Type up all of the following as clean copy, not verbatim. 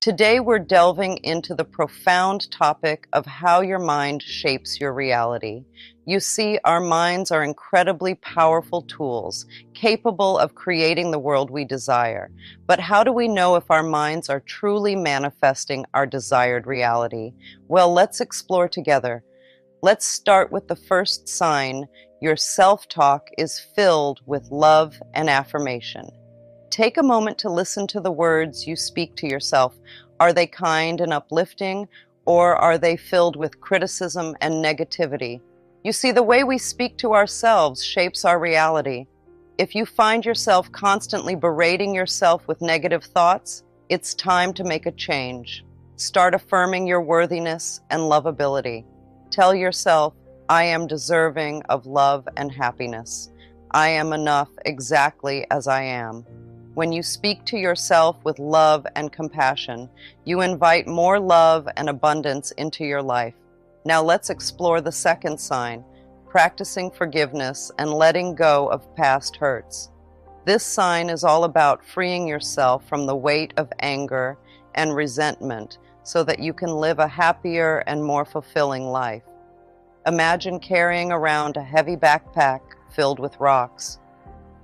Today we're delving into the profound topic of how your mind shapes your reality. You see, our minds are incredibly powerful tools, capable of creating the world we desire. But how do we know if our minds are truly manifesting our desired reality? Well, let's explore together. Let's start with the first sign. Your self-talk is filled with love and affirmation. Take a moment to listen to the words you speak to yourself. Are they kind and uplifting, or are they filled with criticism and negativity? You see, the way we speak to ourselves shapes our reality. If you find yourself constantly berating yourself with negative thoughts, it's time to make a change. Start affirming your worthiness and lovability. Tell yourself, I am deserving of love and happiness. I am enough exactly as I am. When you speak to yourself with love and compassion, you invite more love and abundance into your life. Now let's explore the second sign, practicing forgiveness and letting go of past hurts. This sign is all about freeing yourself from the weight of anger and resentment so that you can live a happier and more fulfilling life. Imagine carrying around a heavy backpack filled with rocks.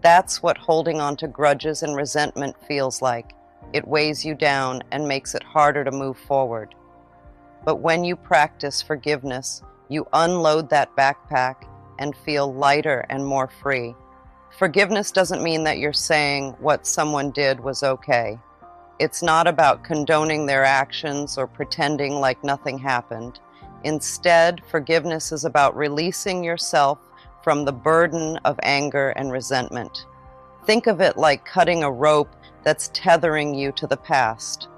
That's what holding on to grudges and resentment feels like. It weighs you down and makes it harder to move forward. But when you practice forgiveness, you unload that backpack and feel lighter and more free. Forgiveness doesn't mean that you're saying what someone did was okay. It's not about condoning their actions or pretending like nothing happened. Instead, forgiveness is about releasing yourself from the burden of anger and resentment. Think of it like cutting a rope that's tethering you to the past.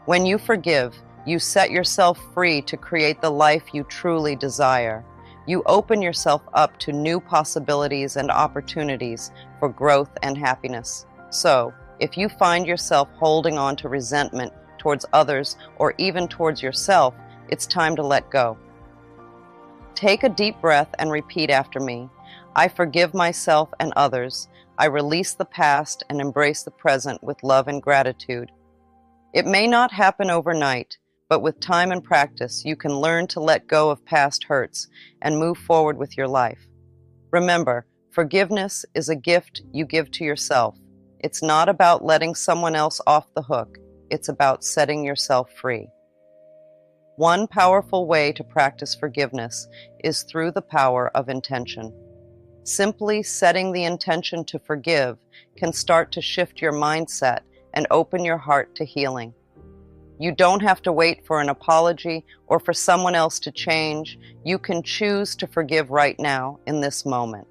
When you forgive, you set yourself free to create the life you truly desire. You open yourself up to new possibilities and opportunities for growth and happiness. So, if you find yourself holding on to resentment towards others or even towards yourself, it's time to let go. Take a deep breath and repeat after me. I forgive myself and others. I release the past and embrace the present with love and gratitude. It may not happen overnight, but with time and practice, you can learn to let go of past hurts and move forward with your life. Remember, forgiveness is a gift you give to yourself. It's not about letting someone else off the hook. It's about setting yourself free. One powerful way to practice forgiveness is through the power of intention. Simply setting the intention to forgive can start to shift your mindset and open your heart to healing. You don't have to wait for an apology or for someone else to change. You can choose to forgive right now in this moment.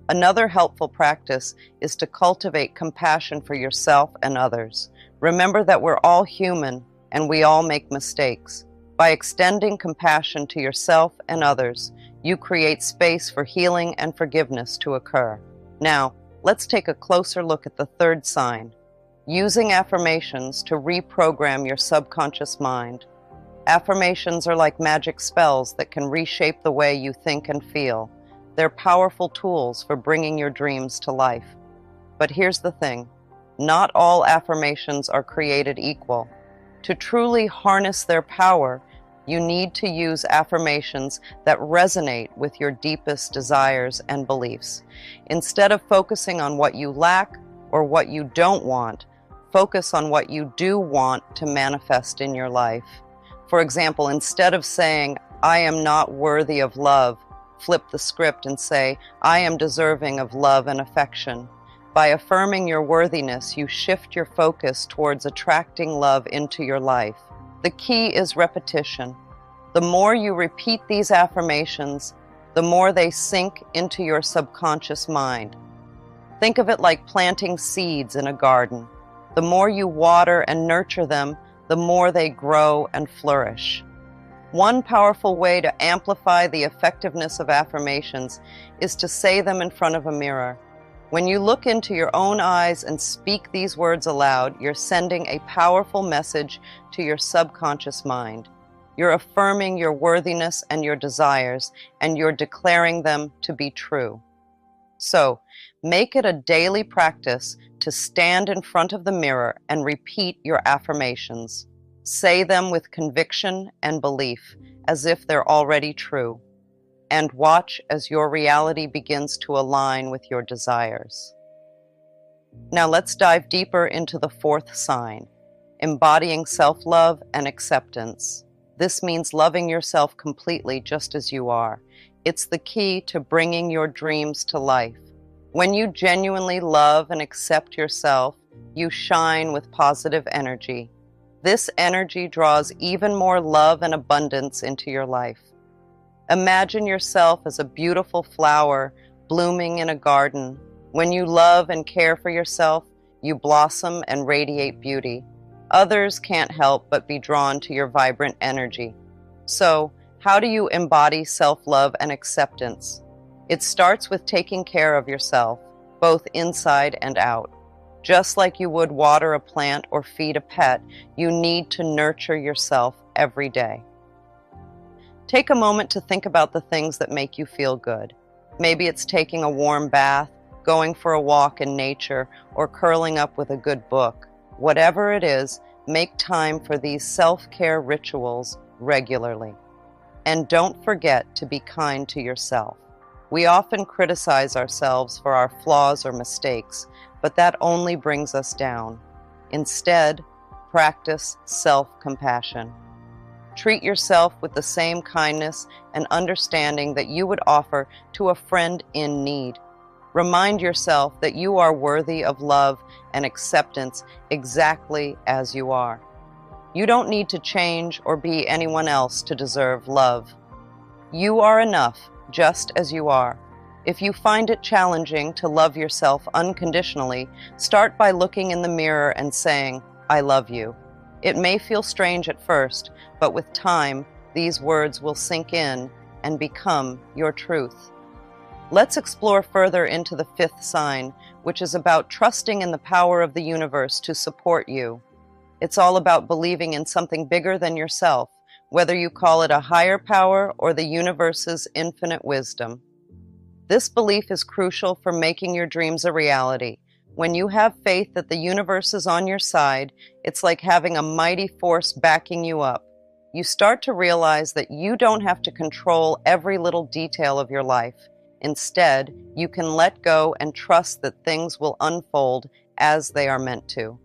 Another helpful practice is to cultivate compassion for yourself and others. Remember that we're all human and we all make mistakes. By extending compassion to yourself and others, you create space for healing and forgiveness to occur. Now, let's take a closer look at the third sign, using affirmations to reprogram your subconscious mind. Affirmations are like magic spells that can reshape the way you think and feel. They're powerful tools for bringing your dreams to life. But here's the thing, not all affirmations are created equal. To truly harness their power, you need to use affirmations that resonate with your deepest desires and beliefs. Instead of focusing on what you lack or what you don't want, focus on what you do want to manifest in your life. For example, instead of saying, I am not worthy of love, flip the script and say, I am deserving of love and affection. By affirming your worthiness, you shift your focus towards attracting love into your life. The key is repetition. The more you repeat these affirmations, the more they sink into your subconscious mind. Think of it like planting seeds in a garden. The more you water and nurture them, the more they grow and flourish. One powerful way to amplify the effectiveness of affirmations is to say them in front of a mirror. When you look into your own eyes and speak these words aloud, you're sending a powerful message to your subconscious mind. You're affirming your worthiness and your desires, and you're declaring them to be true. So, Make it a daily practice to stand in front of the mirror and repeat your affirmations. Say them with conviction and belief, as if they're already true, and watch as your reality begins to align with your desires. Now let's dive deeper into the fourth sign, embodying self-love and acceptance. This means loving yourself completely just as you are. It's the key to bringing your dreams to life. When you genuinely love and accept yourself, you shine with positive energy. This energy draws even more love and abundance into your life. Imagine yourself as a beautiful flower blooming in a garden. When you love and care for yourself, you blossom and radiate beauty. Others can't help but be drawn to your vibrant energy. So, how do you embody self-love and acceptance? It starts with taking care of yourself, both inside and out. Just like you would water a plant or feed a pet, you need to nurture yourself every day. Take a moment to think about the things that make you feel good. Maybe it's taking a warm bath, going for a walk in nature, or curling up with a good book. Whatever it is, make time for these self-care rituals regularly. And don't forget to be kind to yourself. We often criticize ourselves for our flaws or mistakes, but that only brings us down. Instead, practice self-compassion. Treat yourself with the same kindness and understanding that you would offer to a friend in need. Remind yourself that you are worthy of love and acceptance exactly as you are. You don't need to change or be anyone else to deserve love. You are enough just as you are. If you find it challenging to love yourself unconditionally, start by looking in the mirror and saying, "I love you." It may feel strange at first, but with time, these words will sink in and become your truth. Let's explore further into the fifth sign, which is about trusting in the power of the universe to support you. It's all about believing in something bigger than yourself, whether you call it a higher power or the universe's infinite wisdom. This belief is crucial for making your dreams a reality. When you have faith that the universe is on your side, it's like having a mighty force backing you up. You start to realize that you don't have to control every little detail of your life. Instead, you can let go and trust that things will unfold as they are meant to.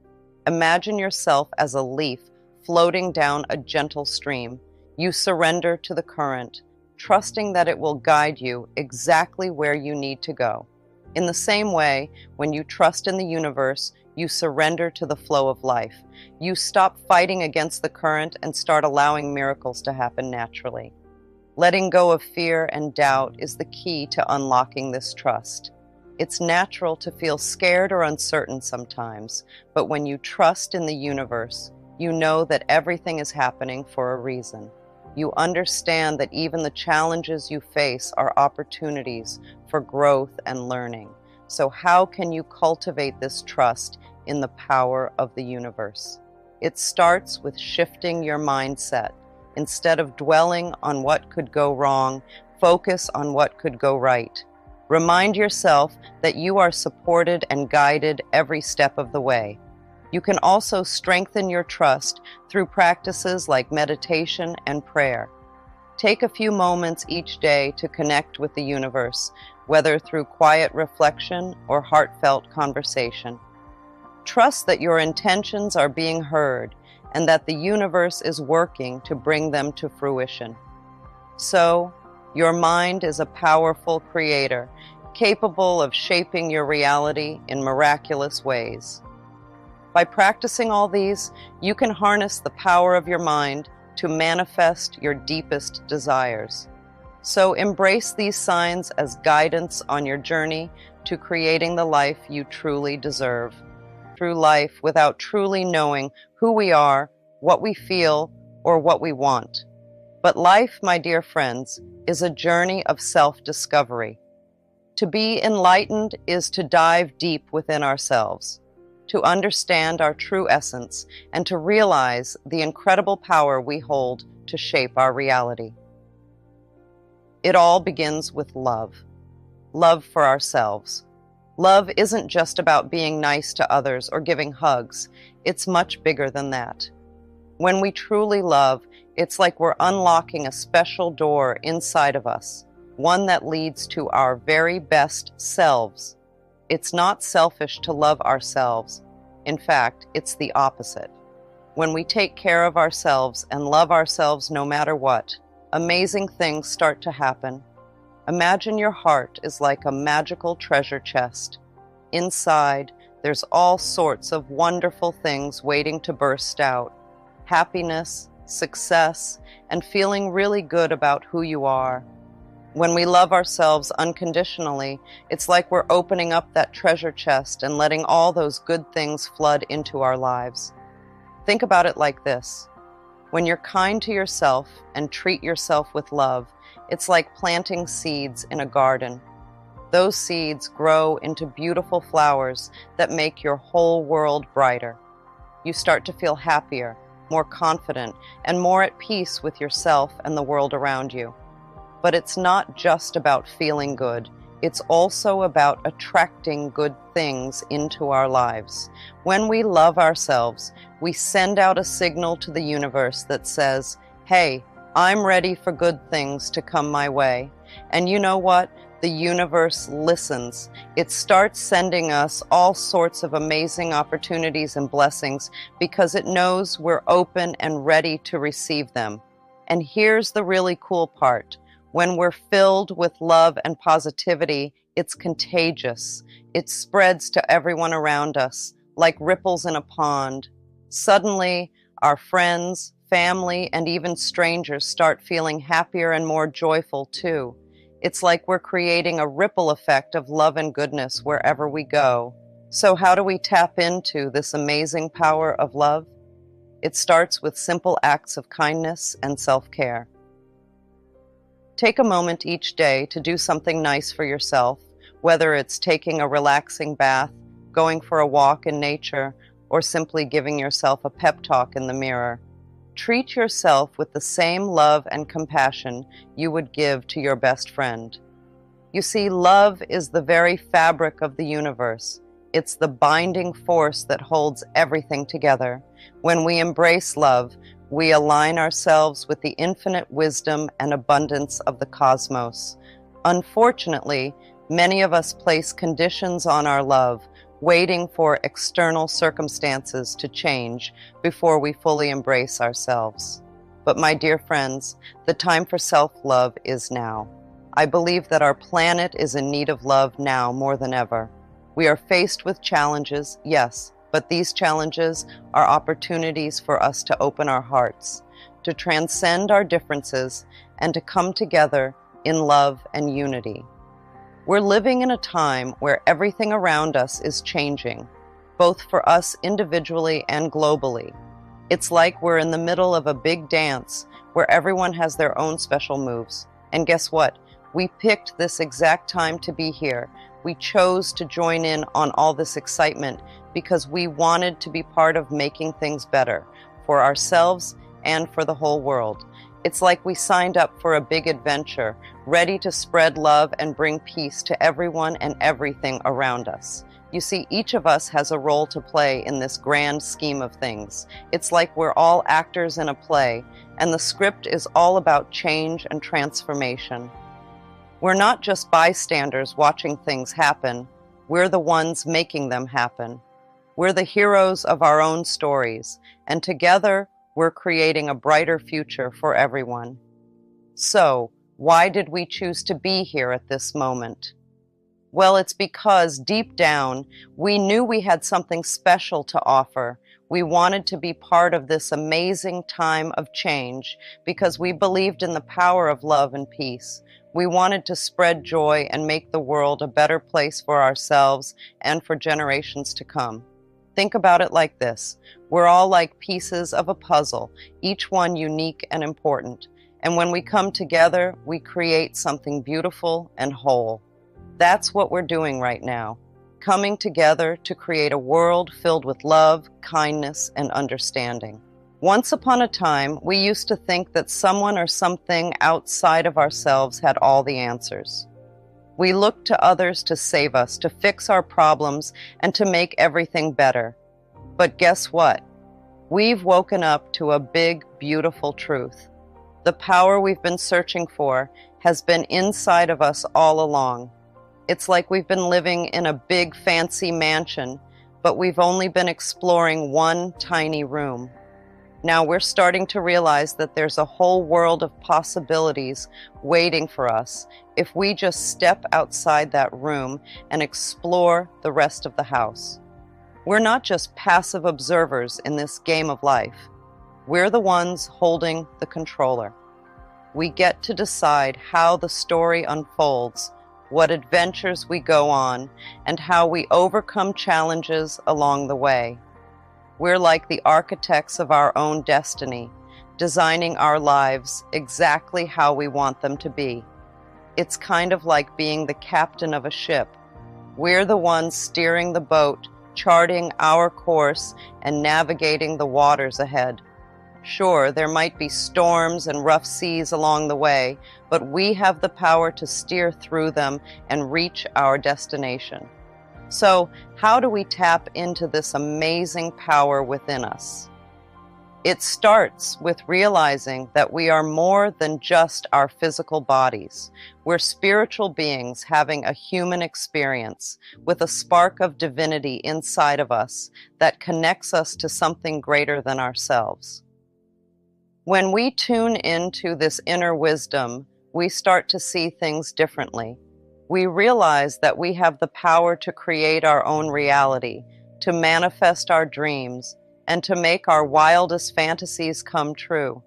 Imagine yourself as a leaf floating down a gentle stream. You surrender to the current, trusting that it will guide you exactly where you need to go. In the same way, when you trust in the universe, you surrender to the flow of life. You stop fighting against the current and start allowing miracles to happen naturally. Letting go of fear and doubt is the key to unlocking this trust. It's natural to feel scared or uncertain sometimes, but when you trust in the universe, you know that everything is happening for a reason. You understand that even the challenges you face are opportunities for growth and learning. So how can you cultivate this trust in the power of the universe? It starts with shifting your mindset. Instead of dwelling on what could go wrong, focus on what could go right. Remind yourself that you are supported and guided every step of the way. You can also strengthen your trust through practices like meditation and prayer. Take a few moments each day to connect with the universe, whether through quiet reflection or heartfelt conversation. Trust that your intentions are being heard and that the universe is working to bring them to fruition. So, your mind is a powerful creator, capable of shaping your reality in miraculous ways. By practicing all these, you can harness the power of your mind to manifest your deepest desires. So embrace these signs as guidance on your journey to creating the life you truly deserve. Through life without truly knowing who we are, what we feel, or what we want. But life, my dear friends, is a journey of self-discovery. To be enlightened is to dive deep within ourselves, to understand our true essence, and to realize the incredible power we hold to shape our reality. It all begins with love. Love for ourselves. Love isn't just about being nice to others or giving hugs. It's much bigger than that. When we truly love, it's like we're unlocking a special door inside of us, one that leads to our very best selves. It's not selfish to love ourselves. In fact, it's the opposite. When we take care of ourselves and love ourselves no matter what, amazing things start to happen. Imagine your heart is like a magical treasure chest. Inside, there's all sorts of wonderful things waiting to burst out. Happiness, success, and feeling really good about who you are. When we love ourselves unconditionally, it's like we're opening up that treasure chest and letting all those good things flood into our lives. Think about it like this. When you're kind to yourself and treat yourself with love, it's like planting seeds in a garden. Those seeds grow into beautiful flowers that make your whole world brighter. You start to feel happier, more confident, and more at peace with yourself and the world around you. But it's not just about feeling good. It's also about attracting good things into our lives. When we love ourselves, we send out a signal to the universe that says, "Hey, I'm ready for good things to come my way." And you know what? The universe listens. It starts sending us all sorts of amazing opportunities and blessings because it knows we're open and ready to receive them. And here's the really cool part. When we're filled with love and positivity, it's contagious. It spreads to everyone around us, like ripples in a pond. Suddenly, our friends, family, and even strangers start feeling happier and more joyful too. It's like we're creating a ripple effect of love and goodness wherever we go. So how do we tap into this amazing power of love? It starts with simple acts of kindness and self-care. Take a moment each day to do something nice for yourself, whether it's taking a relaxing bath, going for a walk in nature, or simply giving yourself a pep talk in the mirror. Treat yourself with the same love and compassion you would give to your best friend. You see, love is the very fabric of the universe. It's the binding force that holds everything together. When we embrace love, we align ourselves with the infinite wisdom and abundance of the cosmos. Unfortunately, many of us place conditions on our love, waiting for external circumstances to change before we fully embrace ourselves. But my dear friends, the time for self-love is now. I believe that our planet is in need of love now more than ever. We are faced with challenges, yes, but these challenges are opportunities for us to open our hearts, to transcend our differences, and to come together in love and unity. We're living in a time where everything around us is changing, both for us individually and globally. It's like we're in the middle of a big dance where everyone has their own special moves. And guess what? We picked this exact time to be here. We chose to join in on all this excitement because we wanted to be part of making things better for ourselves and for the whole world. It's like we signed up for a big adventure, ready to spread love and bring peace to everyone and everything around us. You see, each of us has a role to play in this grand scheme of things. It's like we're all actors in a play, and the script is all about change and transformation. We're not just bystanders watching things happen. We're the ones making them happen. We're the heroes of our own stories, and together we're creating a brighter future for everyone. So, why did we choose to be here at this moment? Well, it's because deep down, we knew we had something special to offer. We wanted to be part of this amazing time of change because we believed in the power of love and peace. We wanted to spread joy and make the world a better place for ourselves and for generations to come. Think about it like this. We're all like pieces of a puzzle, each one unique and important. And when we come together, we create something beautiful and whole. That's what we're doing right now, coming together to create a world filled with love, kindness, and understanding. Once upon a time, we used to think that someone or something outside of ourselves had all the answers. We look to others to save us, to fix our problems, and to make everything better. But guess what? We've woken up to a big, beautiful truth. The power we've been searching for has been inside of us all along. It's like we've been living in a big, fancy mansion, but we've only been exploring one tiny room. Now we're starting to realize that there's a whole world of possibilities waiting for us if we just step outside that room and explore the rest of the house. We're not just passive observers in this game of life. We're the ones holding the controller. We get to decide how the story unfolds, what adventures we go on, and how we overcome challenges along the way. We're like the architects of our own destiny, designing our lives exactly how we want them to be. It's kind of like being the captain of a ship. We're the ones steering the boat, charting our course, and navigating the waters ahead. Sure, there might be storms and rough seas along the way, but we have the power to steer through them and reach our destination. So, how do we tap into this amazing power within us? It starts with realizing that we are more than just our physical bodies. We're spiritual beings having a human experience with a spark of divinity inside of us that connects us to something greater than ourselves. When we tune into this inner wisdom, we start to see things differently. We realize that we have the power to create our own reality, to manifest our dreams, and to make our wildest fantasies come true.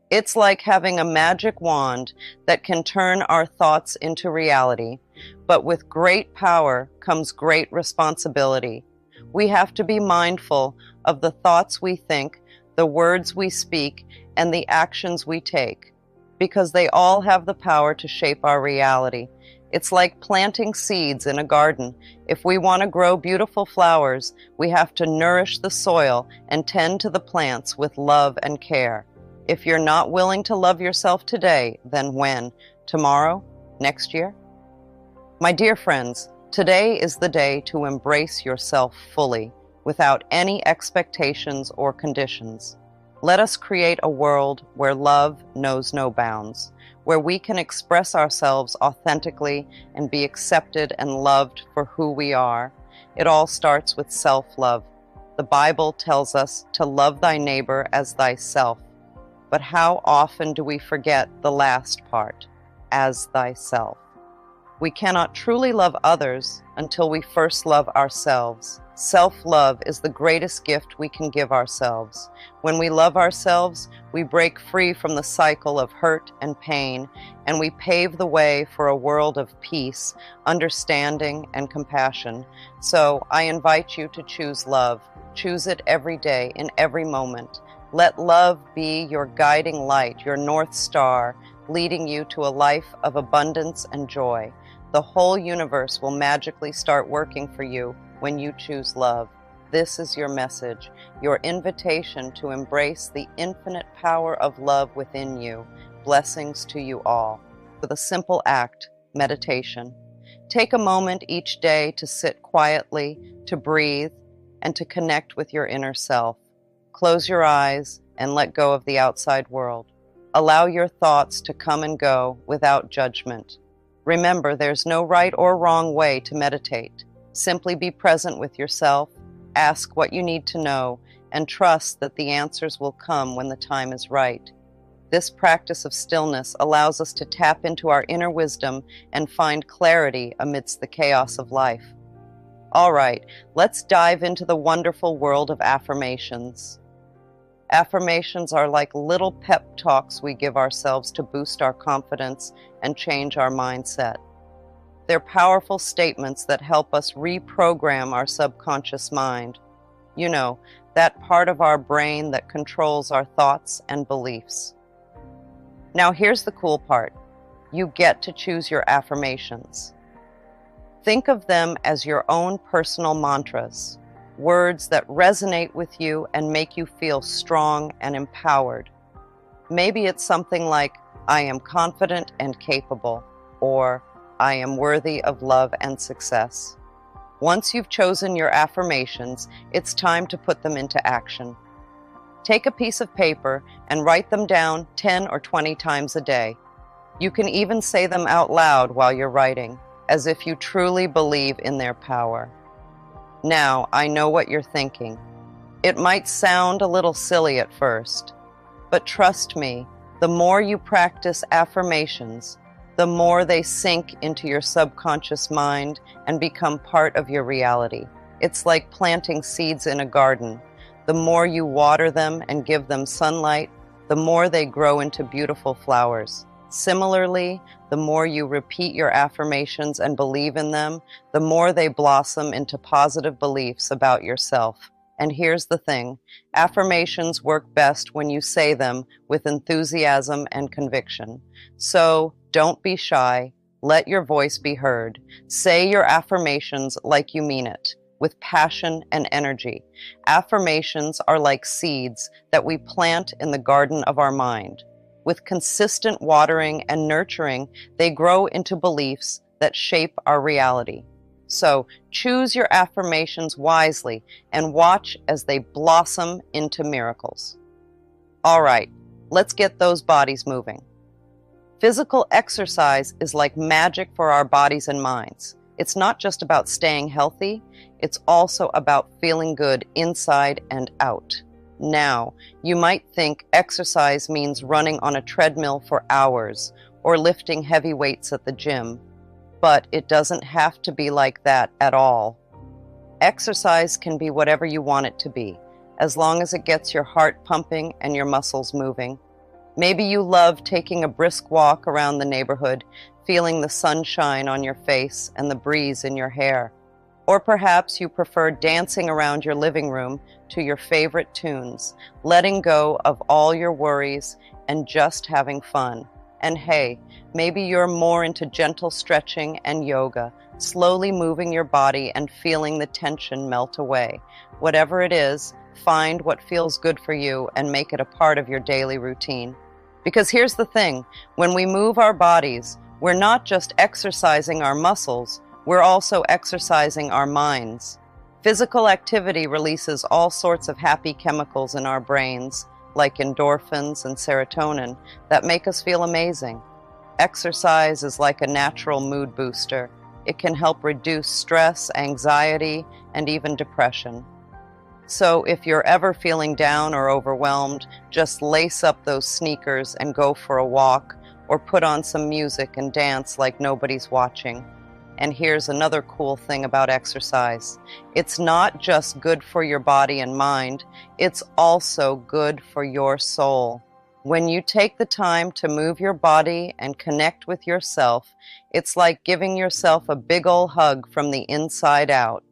It's like having a magic wand that can turn our thoughts into reality, but with great power comes great responsibility. We have to be mindful of the thoughts we think, the words we speak, and the actions we take, because they all have the power to shape our reality. It's like planting seeds in a garden. If we want to grow beautiful flowers, we have to nourish the soil and tend to the plants with love and care. If you're not willing to love yourself today, then when? Tomorrow? Next year? My dear friends, today is the day to embrace yourself fully, without any expectations or conditions. Let us create a world where love knows no bounds, where we can express ourselves authentically and be accepted and loved for who we are. It all starts with self-love. The Bible tells us to love thy neighbor as thyself. But how often do we forget the last part, as thyself? We cannot truly love others until we first love ourselves. Self-love is the greatest gift we can give ourselves. When we love ourselves, we break free from the cycle of hurt and pain, and we pave the way for a world of peace, understanding, and compassion. So I invite you to choose love. Choose it every day, in every moment. Let love be your guiding light, your North Star, leading you to a life of abundance and joy. The whole universe will magically start working for you when you choose love. This is your message, your invitation to embrace the infinite power of love within you. Blessings to you all. With a simple act, meditation. Take a moment each day to sit quietly, to breathe, and to connect with your inner self. Close your eyes and let go of the outside world. Allow your thoughts to come and go without judgment. Remember, there's no right or wrong way to meditate. Simply be present with yourself, ask what you need to know, and trust that the answers will come when the time is right. This practice of stillness allows us to tap into our inner wisdom and find clarity amidst the chaos of life. All right, let's dive into the wonderful world of affirmations. Affirmations are like little pep talks we give ourselves to boost our confidence and change our mindset. They're powerful statements that help us reprogram our subconscious mind. You know, that part of our brain that controls our thoughts and beliefs. Now here's the cool part. You get to choose your affirmations. Think of them as your own personal mantras, words that resonate with you and make you feel strong and empowered. Maybe it's something like, I am confident and capable, or I am worthy of love and success. Once you've chosen your affirmations, it's time to put them into action. Take a piece of paper and write them down 10 or 20 times a day. You can even say them out loud while you're writing, as if you truly believe in their power. Now, I know what you're thinking. It might sound a little silly at first, but trust me, the more you practice affirmations, the more they sink into your subconscious mind and become part of your reality. It's like planting seeds in a garden. The more you water them and give them sunlight, the more they grow into beautiful flowers. Similarly, the more you repeat your affirmations and believe in them, the more they blossom into positive beliefs about yourself. And here's the thing, affirmations work best when you say them with enthusiasm and conviction. So don't be shy, let your voice be heard. Say your affirmations like you mean it, with passion and energy. Affirmations are like seeds that we plant in the garden of our mind. With consistent watering and nurturing, they grow into beliefs that shape our reality. So choose your affirmations wisely and watch as they blossom into miracles. All right, let's get those bodies moving. Physical exercise is like magic for our bodies and minds. It's not just about staying healthy, it's also about feeling good inside and out. Now, you might think exercise means running on a treadmill for hours or lifting heavy weights at the gym, but it doesn't have to be like that at all. Exercise can be whatever you want it to be, as long as it gets your heart pumping and your muscles moving. Maybe you love taking a brisk walk around the neighborhood, feeling the sunshine on your face and the breeze in your hair. Or perhaps you prefer dancing around your living room to your favorite tunes, letting go of all your worries and just having fun. And hey, maybe you're more into gentle stretching and yoga, slowly moving your body and feeling the tension melt away. Whatever it is, find what feels good for you and make it a part of your daily routine. Because here's the thing, when we move our bodies, we're not just exercising our muscles, we're also exercising our minds. Physical activity releases all sorts of happy chemicals in our brains, like endorphins and serotonin, that make us feel amazing. Exercise is like a natural mood booster. It can help reduce stress, anxiety, and even depression. So if you're ever feeling down or overwhelmed, just lace up those sneakers and go for a walk, or put on some music and dance like nobody's watching. And here's another cool thing about exercise. It's not just good for your body and mind, it's also good for your soul. When you take the time to move your body and connect with yourself, it's like giving yourself a big ol' hug from the inside out.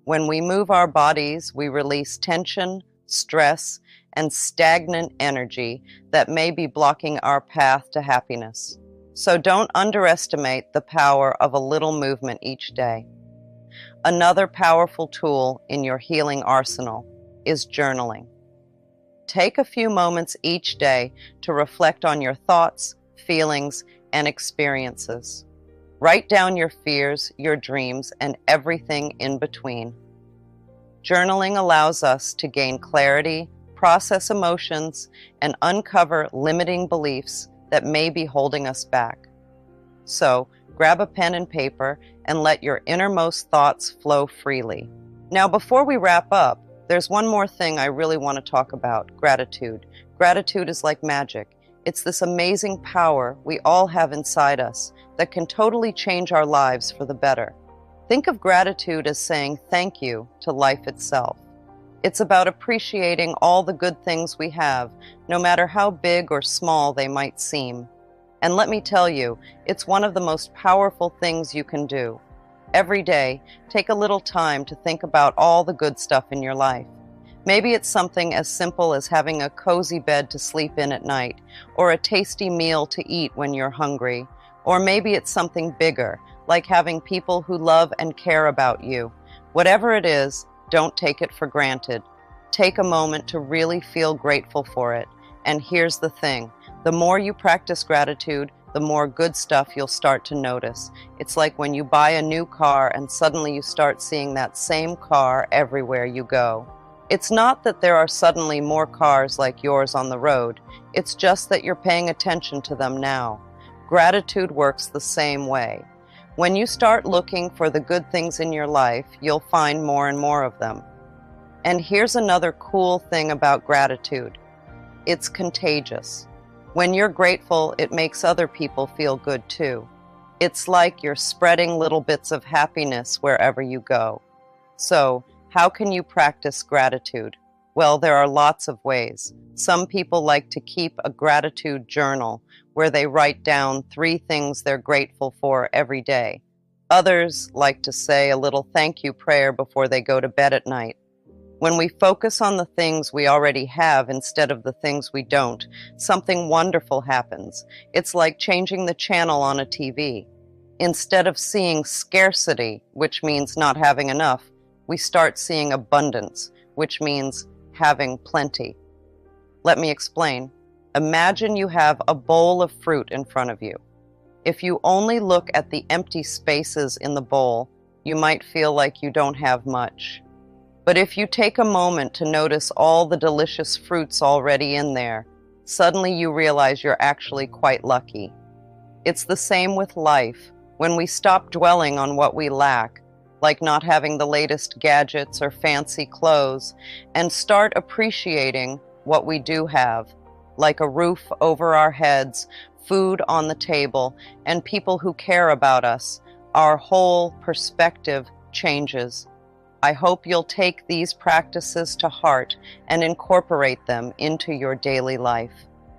When we move our bodies, we release tension, stress, and stagnant energy that may be blocking our path to happiness. So don't underestimate the power of a little movement each day. Another powerful tool in your healing arsenal is journaling. Take a few moments each day to reflect on your thoughts, feelings, and experiences. Write down your fears, your dreams, and everything in between. Journaling allows us to gain clarity, process emotions, and uncover limiting beliefs that may be holding us back. So, grab a pen and paper and let your innermost thoughts flow freely. Now, before we wrap up, there's one more thing I really want to talk about, gratitude. Gratitude is like magic. It's this amazing power we all have inside us that can totally change our lives for the better. Think of gratitude as saying thank you to life itself. It's about appreciating all the good things we have, no matter how big or small they might seem. And let me tell you, it's one of the most powerful things you can do. Every day, take a little time to think about all the good stuff in your life. Maybe it's something as simple as having a cozy bed to sleep in at night, or a tasty meal to eat when you're hungry. Or maybe it's something bigger, like having people who love and care about you. Whatever it is, don't take it for granted. Take a moment to really feel grateful for it. And here's the thing, the more you practice gratitude, the more good stuff you'll start to notice. It's like when you buy a new car and suddenly you start seeing that same car everywhere you go. It's not that there are suddenly more cars like yours on the road, it's just that you're paying attention to them now. Gratitude works the same way. When you start looking for the good things in your life, you'll find more and more of them. And here's another cool thing about gratitude. It's contagious. When you're grateful, it makes other people feel good too. It's like you're spreading little bits of happiness wherever you go. So, how can you practice gratitude? Well, there are lots of ways. Some people like to keep a gratitude journal where they write down 3 things they're grateful for every day. Others like to say a little thank you prayer before they go to bed at night. When we focus on the things we already have instead of the things we don't, something wonderful happens. It's like changing the channel on a TV. Instead of seeing scarcity, which means not having enough, we start seeing abundance, which means having plenty. Let me explain. Imagine you have a bowl of fruit in front of you. If you only look at the empty spaces in the bowl, you might feel like you don't have much. But if you take a moment to notice all the delicious fruits already in there, suddenly you realize you're actually quite lucky. It's the same with life. When we stop dwelling on what we lack, like not having the latest gadgets or fancy clothes, and start appreciating what we do have, like a roof over our heads, food on the table, and people who care about us, our whole perspective changes. I hope you'll take these practices to heart and incorporate them into your daily life.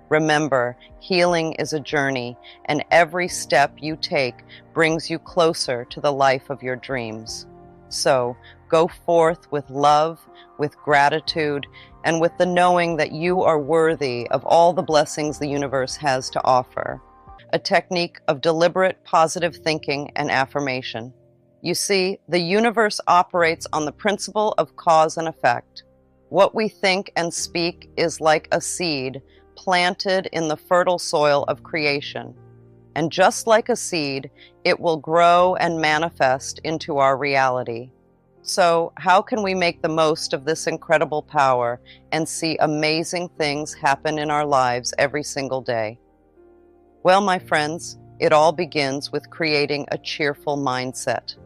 Remember, healing is a journey, and every step you take brings you closer to the life of your dreams. So, go forth with love, with gratitude, and with the knowing that you are worthy of all the blessings the universe has to offer. A technique of deliberate positive thinking and affirmation. You see, the universe operates on the principle of cause and effect. What we think and speak is like a seed planted in the fertile soil of creation. And just like a seed, it will grow and manifest into our reality. So, how can we make the most of this incredible power and see amazing things happen in our lives every single day? Well, my friends, it all begins with creating a cheerful mindset.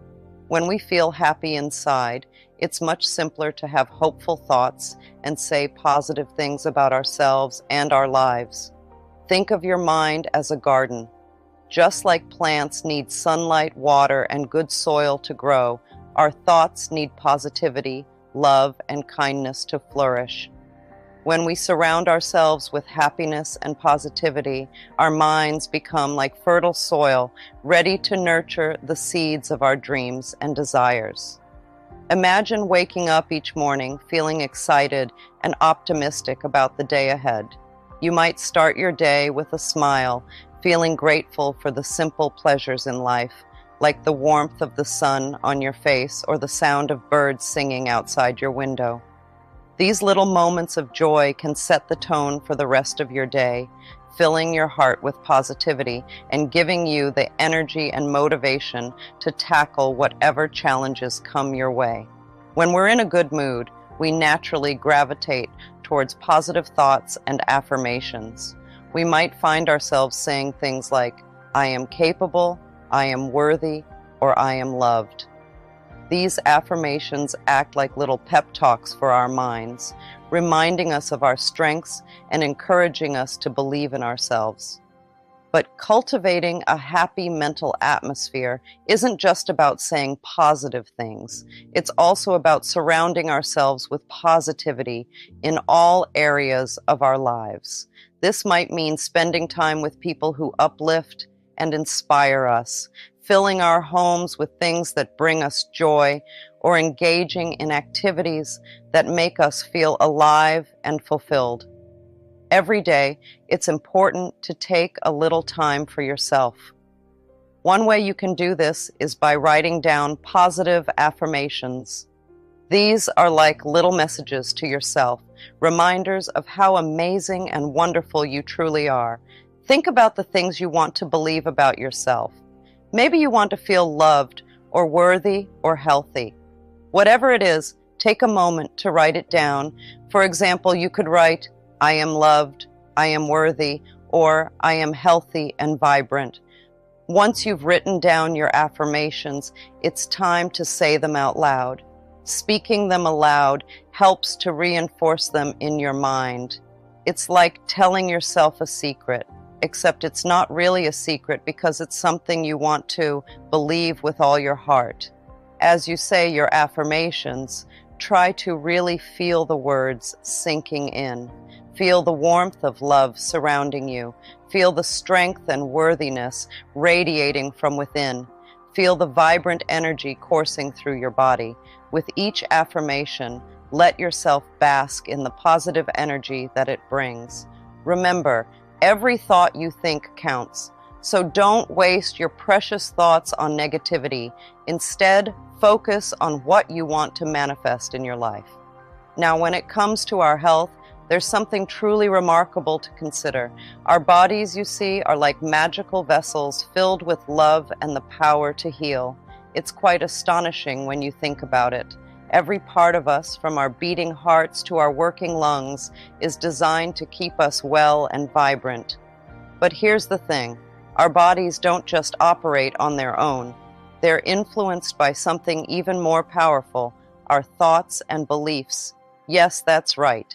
When we feel happy inside, it's much simpler to have hopeful thoughts and say positive things about ourselves and our lives. Think of your mind as a garden. Just like plants need sunlight, water, and good soil to grow, our thoughts need positivity, love, and kindness to flourish. When we surround ourselves with happiness and positivity, our minds become like fertile soil, ready to nurture the seeds of our dreams and desires. Imagine waking up each morning feeling excited and optimistic about the day ahead. You might start your day with a smile, feeling grateful for the simple pleasures in life, like the warmth of the sun on your face or the sound of birds singing outside your window. These little moments of joy can set the tone for the rest of your day, filling your heart with positivity and giving you the energy and motivation to tackle whatever challenges come your way. When we're in a good mood, we naturally gravitate towards positive thoughts and affirmations. We might find ourselves saying things like, "I am capable," "I am worthy," or "I am loved." These affirmations act like little pep talks for our minds, reminding us of our strengths and encouraging us to believe in ourselves. But cultivating a happy mental atmosphere isn't just about saying positive things. It's also about surrounding ourselves with positivity in all areas of our lives. This might mean spending time with people who uplift and inspire us, filling our homes with things that bring us joy, or engaging in activities that make us feel alive and fulfilled. Every day, it's important to take a little time for yourself. One way you can do this is by writing down positive affirmations. These are like little messages to yourself, reminders of how amazing and wonderful you truly are. Think about the things you want to believe about yourself. Maybe you want to feel loved or worthy or healthy. Whatever it is, take a moment to write it down. For example, you could write, I am loved, I am worthy, or I am healthy and vibrant. Once you've written down your affirmations, it's time to say them out loud. Speaking them aloud helps to reinforce them in your mind. It's like telling yourself a secret, except it's not really a secret because it's something you want to believe with all your heart. As you say your affirmations, try to really feel the words sinking in. Feel the warmth of love surrounding you. Feel the strength and worthiness radiating from within. Feel the vibrant energy coursing through your body. With each affirmation, let yourself bask in the positive energy that it brings. Remember, every thought you think counts. So don't waste your precious thoughts on negativity. Instead, focus on what you want to manifest in your life. Now, when it comes to our health, there's something truly remarkable to consider. Our bodies, you see, are like magical vessels filled with love and the power to heal. It's quite astonishing when you think about it. Every part of us, from our beating hearts to our working lungs, is designed to keep us well and vibrant. But here's the thing. Our bodies don't just operate on their own. They're influenced by something even more powerful, our thoughts and beliefs. Yes, that's right.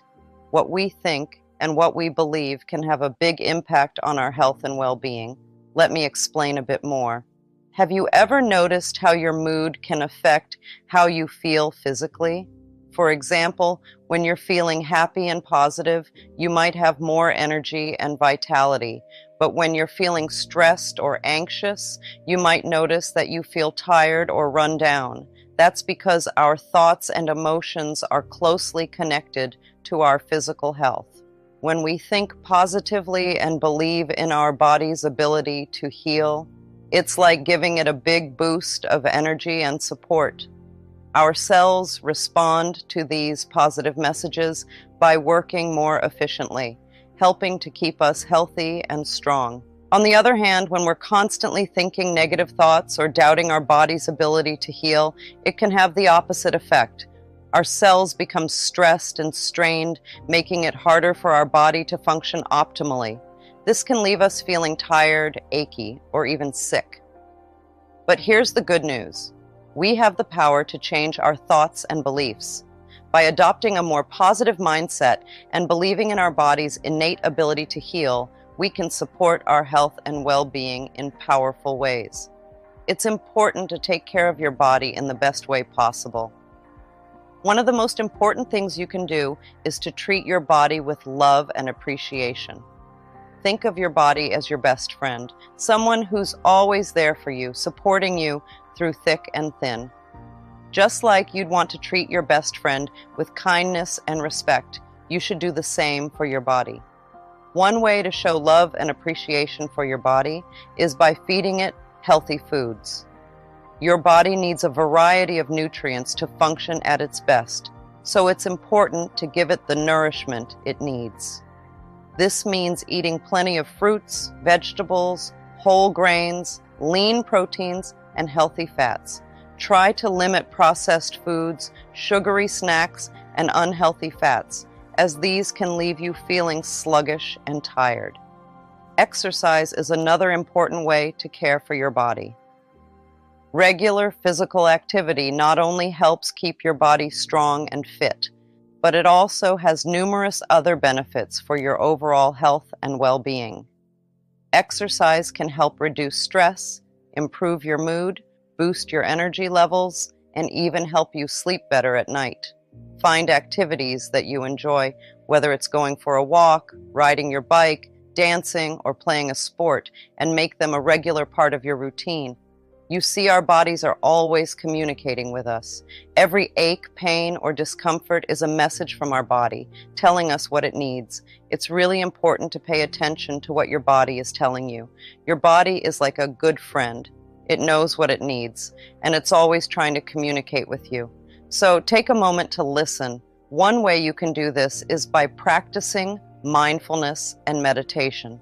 What we think and what we believe can have a big impact on our health and well-being. Let me explain a bit more. Have you ever noticed how your mood can affect how you feel physically? For example, when you're feeling happy and positive, you might have more energy and vitality. But when you're feeling stressed or anxious, you might notice that you feel tired or run down. That's because our thoughts and emotions are closely connected to our physical health. When we think positively and believe in our body's ability to heal, it's like giving it a big boost of energy and support. Our cells respond to these positive messages by working more efficiently, helping to keep us healthy and strong. On the other hand, when we're constantly thinking negative thoughts or doubting our body's ability to heal, it can have the opposite effect. Our cells become stressed and strained, making it harder for our body to function optimally. This can leave us feeling tired, achy, or even sick. But here's the good news. We have the power to change our thoughts and beliefs. By adopting a more positive mindset and believing in our body's innate ability to heal, we can support our health and well-being in powerful ways. It's important to take care of your body in the best way possible. One of the most important things you can do is to treat your body with love and appreciation. Think of your body as your best friend, someone who's always there for you, supporting you through thick and thin. Just like you'd want to treat your best friend with kindness and respect, you should do the same for your body. One way to show love and appreciation for your body is by feeding it healthy foods. Your body needs a variety of nutrients to function at its best, so it's important to give it the nourishment it needs. This means eating plenty of fruits, vegetables, whole grains, lean proteins, and healthy fats. Try to limit processed foods, sugary snacks, and unhealthy fats, as these can leave you feeling sluggish and tired. Exercise is another important way to care for your body. Regular physical activity not only helps keep your body strong and fit, but it also has numerous other benefits for your overall health and well-being. Exercise can help reduce stress, improve your mood, boost your energy levels, and even help you sleep better at night. Find activities that you enjoy, whether it's going for a walk, riding your bike, dancing, or playing a sport, and make them a regular part of your routine. You see, our bodies are always communicating with us. Every ache, pain, or discomfort is a message from our body, telling us what it needs. It's really important to pay attention to what your body is telling you. Your body is like a good friend. It knows what it needs, and it's always trying to communicate with you. So take a moment to listen. One way you can do this is by practicing mindfulness and meditation.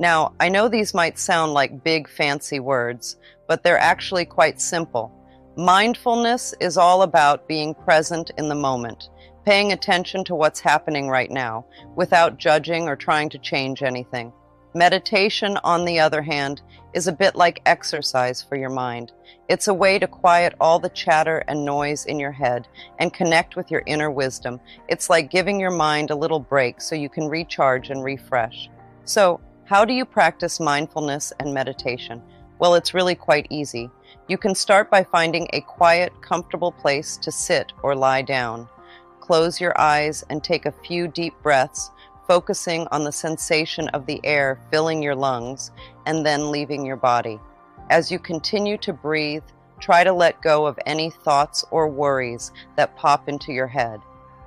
Now, I know these might sound like big fancy words, but they're actually quite simple. Mindfulness is all about being present in the moment, paying attention to what's happening right now, without judging or trying to change anything. Meditation, on the other hand, is a bit like exercise for your mind. It's a way to quiet all the chatter and noise in your head and connect with your inner wisdom. It's like giving your mind a little break so you can recharge and refresh. So, how do you practice mindfulness and meditation? Well, it's really quite easy. You can start by finding a quiet, comfortable place to sit or lie down. Close your eyes and take a few deep breaths, focusing on the sensation of the air filling your lungs and then leaving your body. As you continue to breathe, try to let go of any thoughts or worries that pop into your head.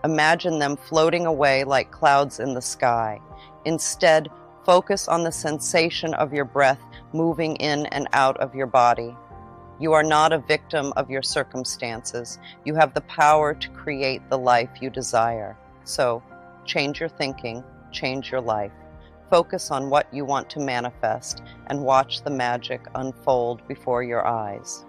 Imagine them floating away like clouds in the sky. Instead, focus on the sensation of your breath moving in and out of your body. You are not a victim of your circumstances. You have the power to create the life you desire. So, change your thinking, change your life. Focus on what you want to manifest and watch the magic unfold before your eyes.